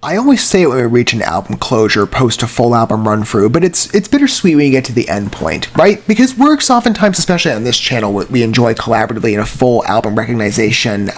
I always say it when we reach an album closure, post a full album run through, but it's bittersweet when you get to the end point, right? Because works oftentimes, especially on this channel, we enjoy collaboratively in a full album recognition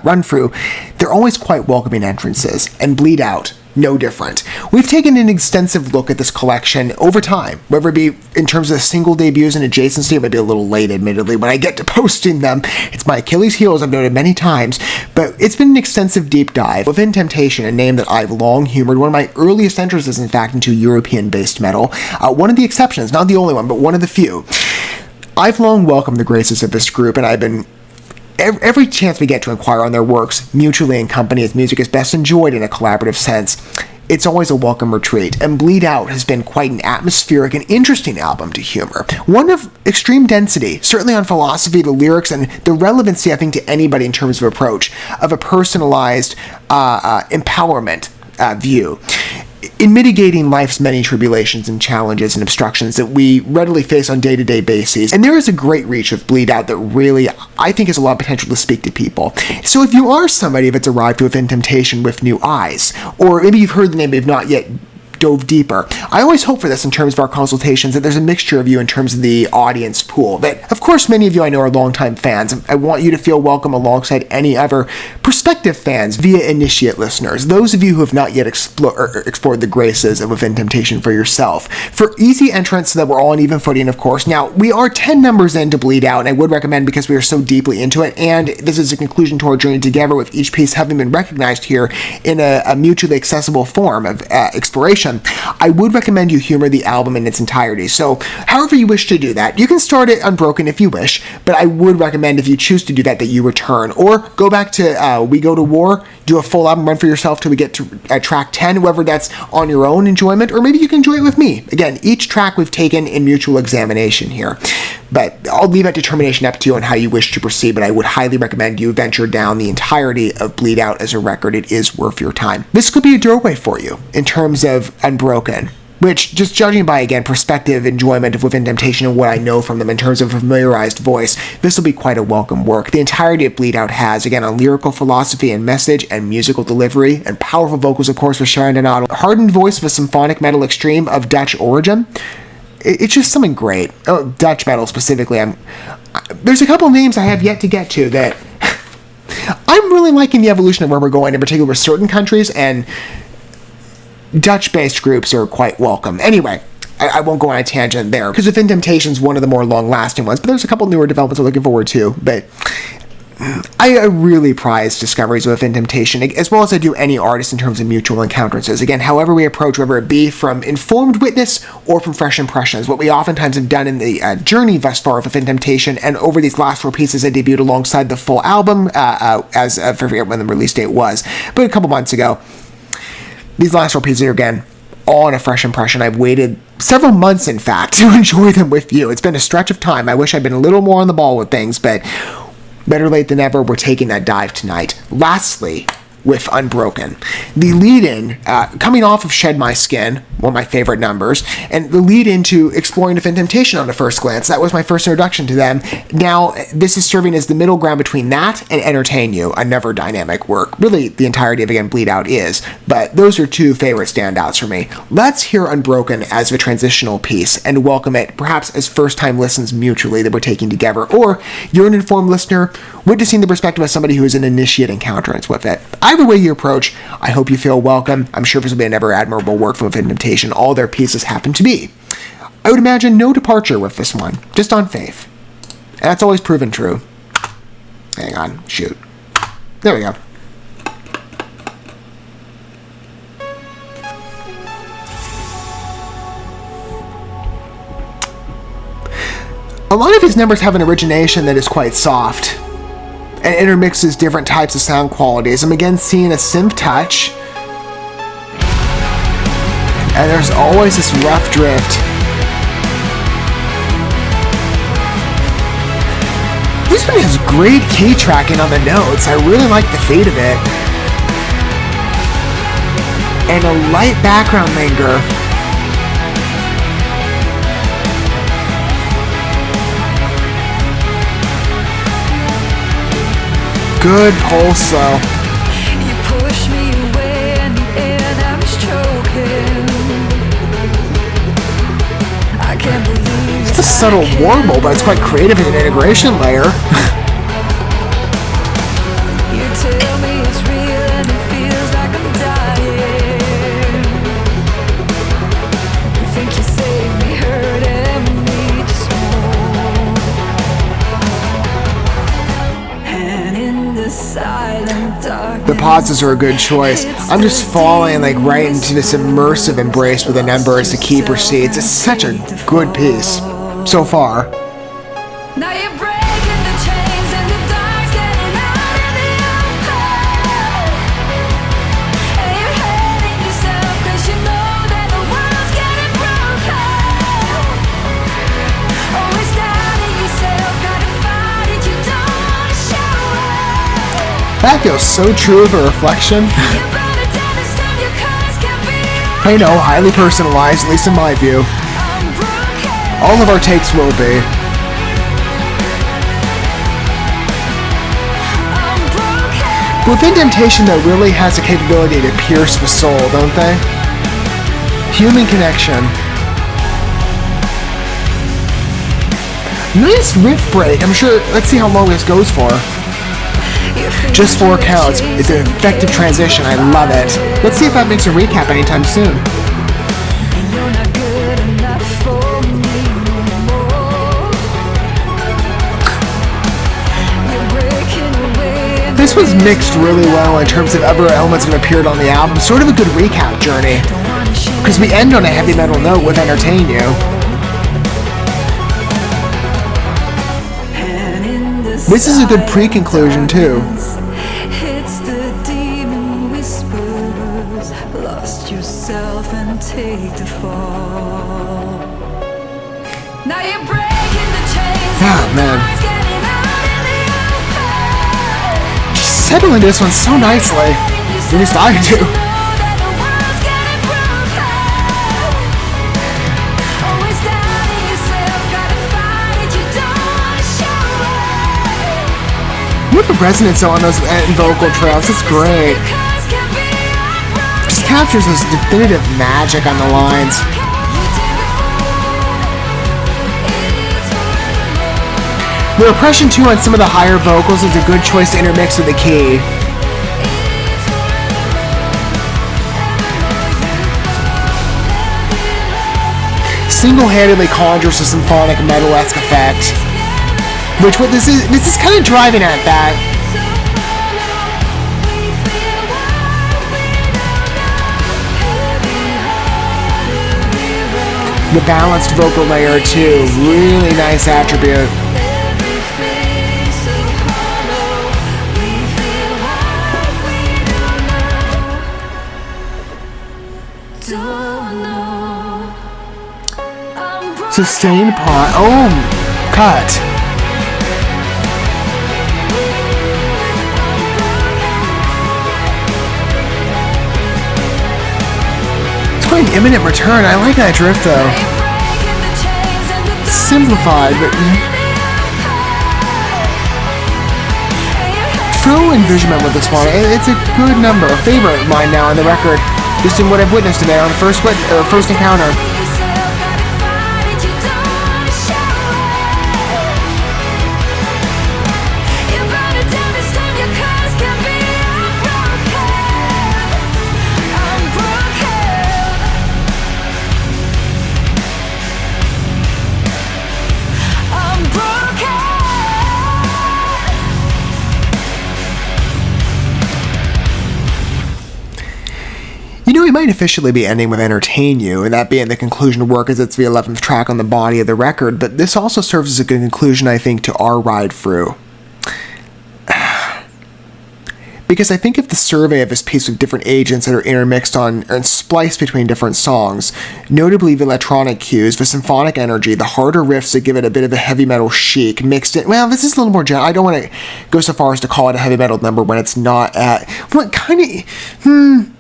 run through, they're always quite welcoming entrances, and Bleed Out, no different. We've taken an extensive look at this collection over time, whether it be in terms of single debuts and adjacency. It might be a little late, admittedly, when I get to posting them. It's my Achilles heel, as I've noted many times, but it's been an extensive deep dive. Within Temptation, a name that I've long humored, one of my earliest entrances, in fact, into European-based metal, one of the exceptions, not the only one, but one of the few. I've long welcomed the graces of this group, and I've been every chance we get to inquire on their works, mutually in company as music is best enjoyed in a collaborative sense. It's always a welcome retreat, and Bleed Out has been quite an atmospheric and interesting album to humor. One of extreme density, certainly on philosophy, the lyrics, and the relevancy, I think, to anybody in terms of approach, of a personalized empowerment view. In mitigating life's many tribulations and challenges and obstructions that we readily face on day-to-day bases. And there is a great reach of Bleed Out that really, I think, has a lot of potential to speak to people. So if you are somebody that's arrived within Temptation with new eyes, or maybe you've heard the name but you've not yet dove deeper, I always hope for this in terms of our consultations, that there's a mixture of you in terms of the audience pool. That, of course, many of you I know are longtime fans. I want you to feel welcome alongside any other prospective fans via initiate listeners. Those of you who have not yet explored the graces of Within Temptation for yourself. For easy entrance, so that we're all on even footing, of course. Now, we are 10 numbers in to Bleed Out, and I would recommend, because we are so deeply into it, and this is a conclusion to our journey together with each piece having been recognized here in a mutually accessible form of exploration, I would recommend you humor the album in its entirety. So, however you wish to do that, you can start it unbroken if you wish, but I would recommend, if you choose to do that, that you return, or go back to We Go to War, do a full album run for yourself till we get to track 10, whether that's on your own enjoyment, or maybe you can enjoy it with me. Again, each track we've taken in mutual examination here. But I'll leave that determination up to you on how you wish to proceed, but I would highly recommend you venture down the entirety of Bleed Out as a record. It is worth your time. This could be a doorway for you in terms of Unbroken, which, just judging by, again, perspective, enjoyment of Within Temptation and what I know from them in terms of a familiarized voice, this will be quite a welcome work. The entirety of Bleed Out has, again, a lyrical philosophy and message and musical delivery, and powerful vocals, of course, with Sharon Donato, hardened voice with a symphonic metal extreme of Dutch origin. It's just something great. Oh, Dutch metal specifically. There's a couple names I have yet to get to that I'm really liking the evolution of where we're going, in particular with certain countries, and Dutch-based groups are quite welcome. Anyway, I won't go on a tangent there, because Within Temptation's one of the more long-lasting ones, but there's a couple newer developments I'm looking forward to. But I really prize discoveries within Temptation, as well as I do any artist in terms of mutual encounters. Again, however we approach, whether it be from informed witness or from fresh impressions, what we oftentimes have done in the journey thus far within Temptation, and over these last 4 pieces I debuted alongside the full album, as I forget when the release date was, but a couple months ago. These last 4 pieces are, again, all on a fresh impression. I've waited several months, in fact, to enjoy them with you. It's been a stretch of time. I wish I'd been a little more on the ball with things, but better late than ever, we're taking that dive tonight. Lastly, with Unbroken, the lead-in, coming off of Shed My Skin, one of my favorite numbers, and the lead-in to exploring Within Temptation on a first glance. That was my first introduction to them. Now, this is serving as the middle ground between that and Entertain You, another dynamic work. Really, the entirety of, again, Bleed Out is, but those are 2 favorite standouts for me. Let's hear Unbroken as a transitional piece and welcome it, perhaps as first-time listens mutually that we're taking together, or you're an informed listener witnessing the perspective of somebody who is an initiate encounterance with it. Either way you approach, I hope you feel welcome. I'm sure this will be another admirable work from Within Temptation. All their pieces happen to be. I would imagine no departure with this one, just on faith. And that's always proven true. Hang on, shoot. There we go. A lot of his numbers have an origination that is quite soft and intermixes different types of sound qualities. I'm again seeing a synth touch, and there's always this rough drift. This one has great key tracking on the notes. I really like the fade of it. And a light background linger. Good pulse though. You push me away in the air. subtle warble, but it's quite creative as an integration layer. You tell me it's real and it feels like I'm dying. You think you saved me, hurting me just more. And in the silent darkness, The pauses are a good choice. I'm just falling like right into this immersive embrace with an ember as the key proceeds. It's such a good piece so far. now you're breaking the chains and the dark's getting out in the open. And you're hating yourself 'cause you know that the world's getting broken. Always doubting yourself, gotta fight it, you don't wanna show it. That feels so true of a reflection. You better understand your colors can be I know, highly personalized, at least in my view. unbroken. All of our takes will be. With indentation, though, really has the capability to pierce the soul, don't they? Human connection. Nice riff break. I'm sure. Let's see how long this goes for. Just 4 counts. It's an effective transition. I love it. Let's see if that makes a recap anytime soon. You're not good enough for me no more. You're breaking away and This was mixed really well in terms of other elements that appeared on the album. Sort of a good recap journey. Because we end on a heavy metal note with Entertain You. This is a good pre-conclusion too. it's the demon whispers, lost yourself and take the fall. Now you're breaking the chains. Ah, man. It's getting out in the open. Just settling this one so nicely. At least I do. Know that the world's getting broken. Always doubting yourself, gotta fight it, you don't wanna show it. What the resonance on those vocal trails, it's great. Cause can be unbroken. Just captures this definitive magic on the lines. The repression too on some of the higher vocals is a good choice to intermix with the key. Single-handedly conjures a symphonic metal-esque effect. Which what this is kind of driving at that. The balanced vocal layer too, really nice attribute. Sustained part. Oh, cut. It's quite an imminent return. I like that drift though. Simplified, but throw envisionment with this one. It's a good number, a favorite of mine now on the record, just in what I've witnessed today on the first encounter. We might officially be ending with Entertain You, and that being the conclusion of work as it's the 11th track on the body of the record, but this also serves as a good conclusion, I think, to our ride through. Because I think if the survey of this piece with different agents that are intermixed on and spliced between different songs, notably the electronic cues, the symphonic energy, the harder riffs that give it a bit of a heavy metal chic, mixed in, well, this is a little more general. I don't want to go so far as to call it a heavy metal number when it's not at, well, kind of,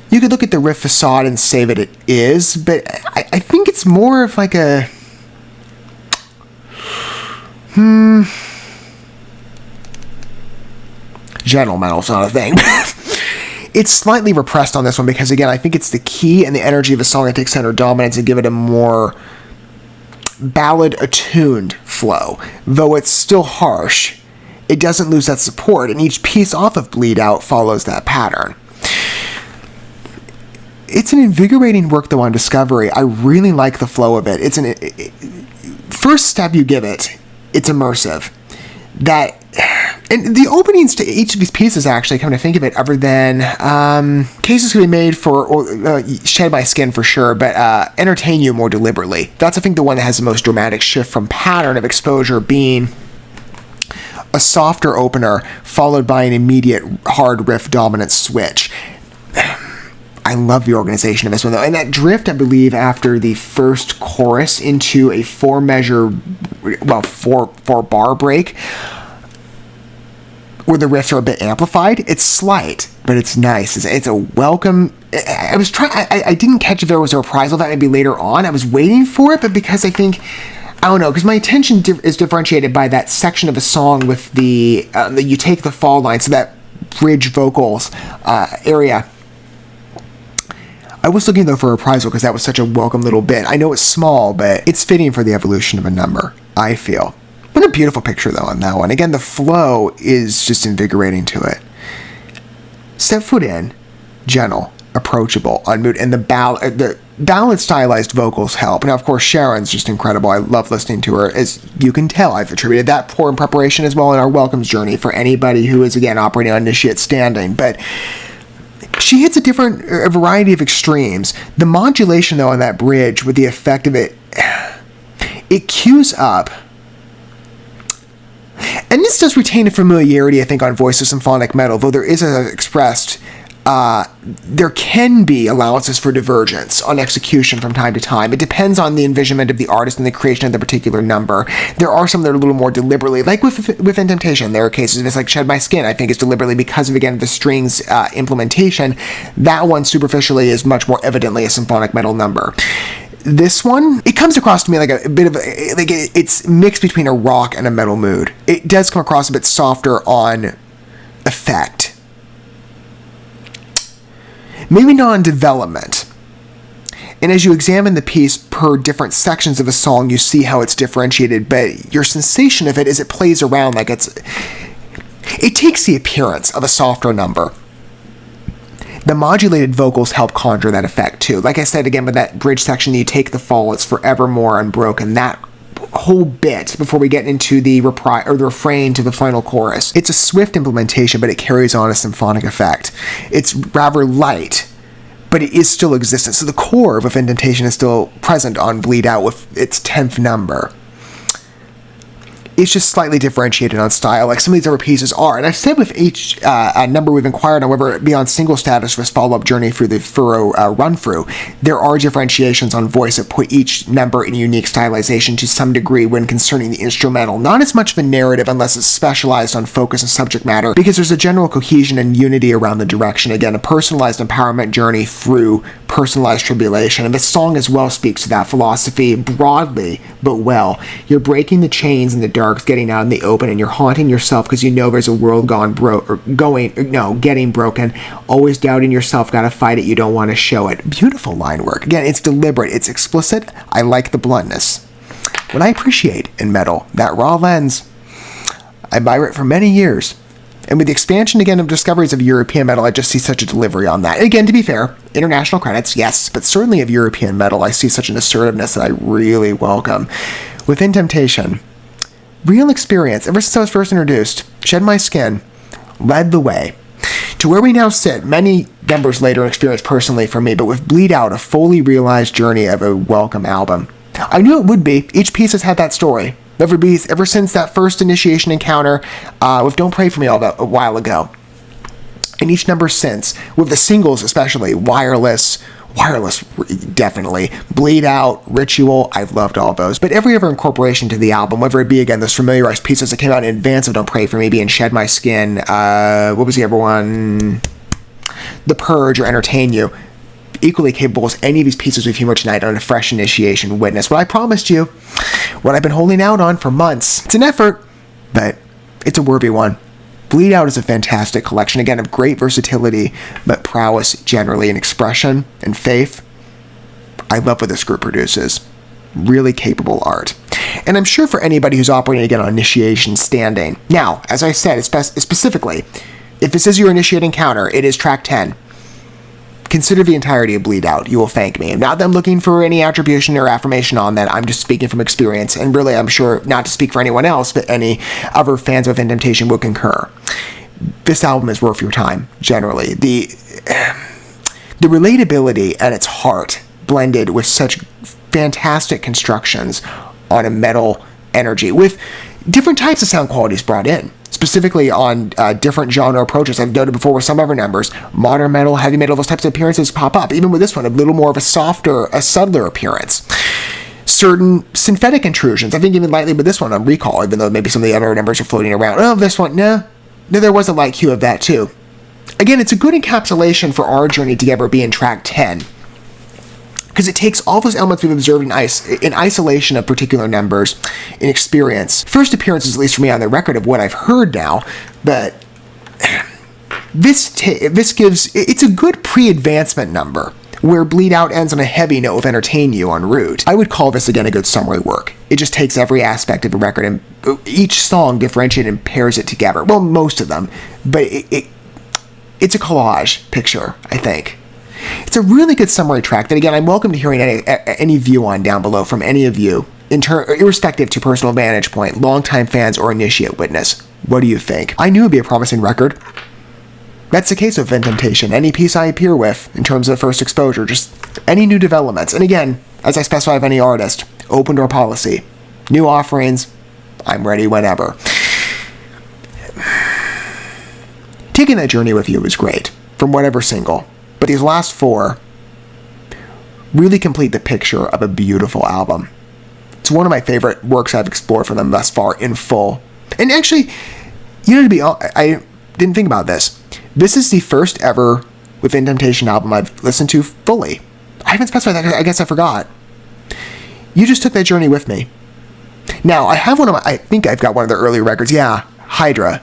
you could look at the riff facade and say that it is, but I think it's more of like a... General metal's not a thing. It's slightly repressed on this one because, again, I think it's the key and the energy of the song that takes center dominance and give it a more ballad-attuned flow. Though it's still harsh, it doesn't lose that support, and each piece off of Bleed Out follows that pattern. It's an invigorating work, though, on discovery. I really like the flow of it. First step you give it, it's immersive. And the openings to each of these pieces, actually, come to think of it, other than cases can be made for Shed My Skin for sure, but Entertain You more deliberately. That's, I think, the one that has the most dramatic shift from pattern of exposure being a softer opener followed by an immediate hard riff dominant switch. I love the organization of this one, though. And that drift, I believe, after the first chorus into a four bar break, where the riffs are a bit amplified. It's slight, but it's nice. It's a welcome. I didn't catch if there was a reprisal that maybe later on. I was waiting for it, but because I don't know, because my attention is differentiated by that section of a song with the You Take the Fall line, so that bridge vocals area. I was looking, though, for a reprisal because that was such a welcome little bit. I know it's small, but it's fitting for the evolution of a number, I feel. What a beautiful picture, though, on that one. Again, the flow is just invigorating to it. Step foot in, gentle, approachable, unmoved, and the ballad stylized vocals help. Now, of course, Sharon's just incredible. I love listening to her. As you can tell, I've attributed that pour in preparation as well in our welcomes journey for anybody who is, again, operating on initiate standing. But she hits a variety of extremes. The modulation, though, on that bridge with the effect of it cues up. And this does retain a familiarity, I think, on voice of symphonic metal, though there is, as expressed, there can be allowances for divergence on execution from time to time. It depends on the envisionment of the artist and the creation of the particular number. There are some that are a little more deliberately, like within Temptation. There are cases of it's like Shed My Skin, I think, is deliberately because of, again, the strings implementation. That one, superficially, is much more evidently a symphonic metal number. This one, it comes across to me like a bit of it's mixed between a rock and a metal mood. It does come across a bit softer on effect. Maybe not on development. And as you examine the piece per different sections of a song, you see how it's differentiated, but your sensation of it is it plays around like it takes the appearance of a softer number. The modulated vocals help conjure that effect, too. Like I said, again, with that bridge section, You Take the Fall, it's forevermore unbroken. That whole bit, before we get into the refrain to the final chorus, it's a swift implementation, but it carries on a symphonic effect. It's rather light, but it is still existent. So the core of indentation is still present on Bleed Out with its 10th number. It's just slightly differentiated on style, like some of these other pieces are. And I've said with each number we've inquired on, whether it be on single status or follow-up journey through the furrow run-through, there are differentiations on voice that put each number in a unique stylization to some degree when concerning the instrumental. Not as much of a narrative unless it's specialized on focus and subject matter, because there's a general cohesion and unity around the direction. Again, a personalized empowerment journey through personalized tribulation. And this song as well speaks to that philosophy broadly, but well. You're breaking the chains in the dark, getting out in the open, and you're haunting yourself because you know there's a world getting broken. Always doubting yourself, gotta fight it, you don't want to show it. Beautiful line work. Again, it's deliberate, it's explicit. I like the bluntness. What I appreciate in metal, that raw lens. I admire it for many years. And with the expansion, again, of discoveries of European metal, I just see such a delivery on that. And again, to be fair, international credits, yes, but certainly of European metal, I see such an assertiveness that I really welcome. Within Temptation, real experience, ever since I was first introduced, Shed My Skin led the way to where we now sit, many numbers later in experience personally for me, but with Bleed Out, a fully realized journey of a welcome album. I knew it would be. Each piece has had that story. Ever since that first initiation encounter with Don't Pray For Me a while ago. And each number since, with the singles especially, Wireless, definitely, Bleed Out, Ritual, I've loved all those. But every other incorporation to the album, whether it be, again, those familiarized pieces that came out in advance of Don't Pray For Me, being Shed My Skin, what was the other one? The Purge or Entertain You. Equally capable as any of these pieces with humor tonight on a fresh initiation witness. What I promised you, what I've been holding out on for months. It's an effort, but it's a worthy one. Bleed Out is a fantastic collection, again, of great versatility, but prowess generally in expression and faith. I love what this group produces. Really capable art. And I'm sure for anybody who's operating again on initiation standing. Now, as I said, specifically, if this is your initiate encounter, it is track 10. Consider the entirety of Bleed Out. You will thank me. Not that I'm looking for any attribution or affirmation on that. I'm just speaking from experience. And really, I'm sure, not to speak for anyone else, but any other fans of Temptation will concur. This album is worth your time, generally. The relatability at its heart, blended with such fantastic constructions on a metal energy, with different types of sound qualities brought in, specifically on different genre approaches. I've noted before with some other numbers, modern metal, heavy metal, those types of appearances pop up. Even with this one, a little more of a softer, a subtler appearance. Certain synthetic intrusions, I think even lightly with this one on Recall, even though maybe some of the other numbers are floating around. Oh, this one, no, there was a light hue of that too. Again, it's a good encapsulation for our journey together being track 10. Because it takes all those elements we've observed in isolation of particular numbers, in experience. First appearances, at least for me on the record of what I've heard now, but this gives, it's a good pre-advancement number, where Bleed Out ends on a heavy note of Entertain You en route. I would call this again a good summary work. It just takes every aspect of the record and each song differentiates and pairs it together. Well, most of them, but it's a collage picture, I think. It's a really good summary track that, again, I'm welcome to hearing any view on down below from any of you, irrespective to personal vantage point, longtime fans, or initiate witness. What do you think? I knew it would be a promising record. That's the case with Temptation. Any piece I appear with, in terms of first exposure, just any new developments. And again, as I specify of any artist, open door policy. New offerings, I'm ready whenever. Taking that journey with you was great, from whatever single. But these last 4 really complete the picture of a beautiful album. It's one of my favorite works I've explored from them thus far in full. And actually, I didn't think about this. This is the first ever Within Temptation album I've listened to fully. I haven't specified that, I guess I forgot. You just took that journey with me. Now, I think I've got one of their earlier records. Yeah, Hydra.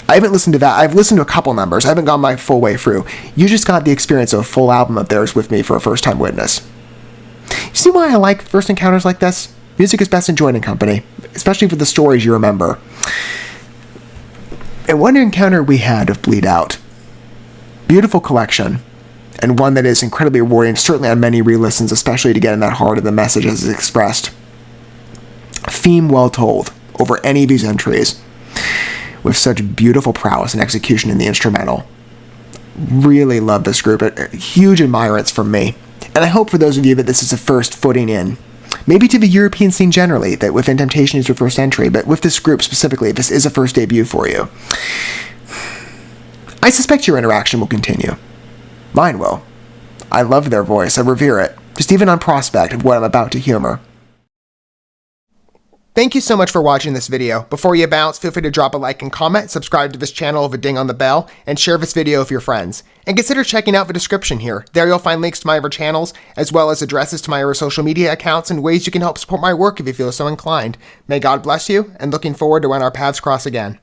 I haven't listened to that. I've listened to a couple numbers. I haven't gone my full way through. You just got the experience of a full album of theirs with me for a first-time witness. You see why I like first encounters like this? Music is best enjoyed in company, especially for the stories you remember. And what encounter we had of Bleed Out. Beautiful collection, and one that is incredibly rewarding, certainly on many re-listens, especially to get in that heart of the message as it's expressed. Theme well told over any of these entries, with such beautiful prowess and execution in the instrumental. Really love this group. A huge admirance from me. And I hope for those of you that this is a first footing in, maybe to the European scene generally, that Within Temptation is your first entry, but with this group specifically, this is a first debut for you. I suspect your interaction will continue. Mine will. I love their voice. I revere it, just even on prospect of what I'm about to humor. Thank you so much for watching this video. Before you bounce, feel free to drop a like and comment, subscribe to this channel with a ding on the bell, and share this video with your friends. And consider checking out the description here. There you'll find links to my other channels, as well as addresses to my other social media accounts and ways you can help support my work if you feel so inclined. May God bless you, and looking forward to when our paths cross again.